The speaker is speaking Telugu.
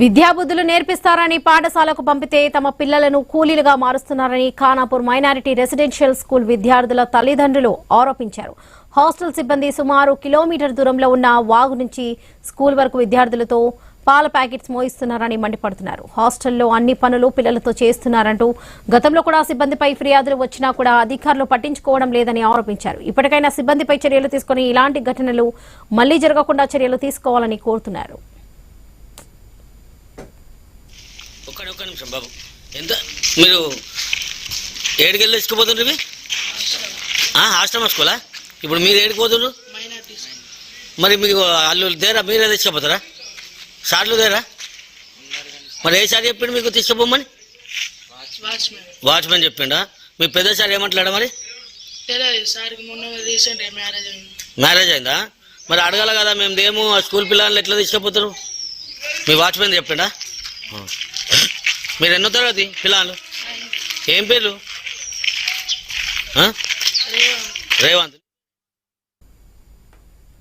విద్యాబుద్ధులు నేర్పిస్తారని పాఠశాలకు పంపితే తమ పిల్లలను కూలీలుగా మారుస్తున్నారని ఖానాపూర్ మైనారిటీ రెసిడెన్షియల్ స్కూల్ విద్యార్థుల తల్లిదండ్రులు ఆరోపించారు. హాస్టల్ సిబ్బంది సుమారు కిలోమీటర్ దూరంలో ఉన్న వాగు నుంచి స్కూల్ వరకు విద్యార్థులతో పాల ప్యాకెట్స్ మోయిస్తున్నారని మండిపడుతున్నారు. హాస్టల్లో అన్ని పనులు పిల్లలతో చేస్తున్నారంటూ గతంలో కూడా సిబ్బందిపై ఫిర్యాదులు వచ్చినా కూడా అధికారులు పట్టించుకోవడం లేదని ఆరోపించారు. ఇప్పటికైనా సిబ్బందిపై చర్యలు తీసుకుని ఇలాంటి ఘటనలు మళ్లీ జరగకుండా చర్యలు తీసుకోవాలని కోరుతున్నారు. ఒక్క నిమిషం బాబు, ఎంత మీరు ఏడుకెళ్ళి తెచ్చుకుపోతుండ్రు? హాస్టల్ స్కూలా? ఇప్పుడు మీరు ఏడుకుపోతుండ్రు? మరి మీకు వాళ్ళు దేరా, మీరే తెచ్చుకోపోతారా? సార్లు దేరా? మరి ఏ సార్ చెప్పిండు మీకు తీసుకుపోమని? వాచ్మెన్ చెప్పిండా? మీ పెద్ద సార్ ఏమంటాడా? మరి మ్యారేజ్ అయిందా? మరి అడగాల కదా, మేము దేమో ఆ స్కూల్ పిల్లలు ఎట్లా తీసుకుపోతారు? మీ వాచ్మెన్ చెప్పిండా? మీరు ఎన్నో తరగతి పిల్లలు? ఏం పేర్లు? రేవంత్.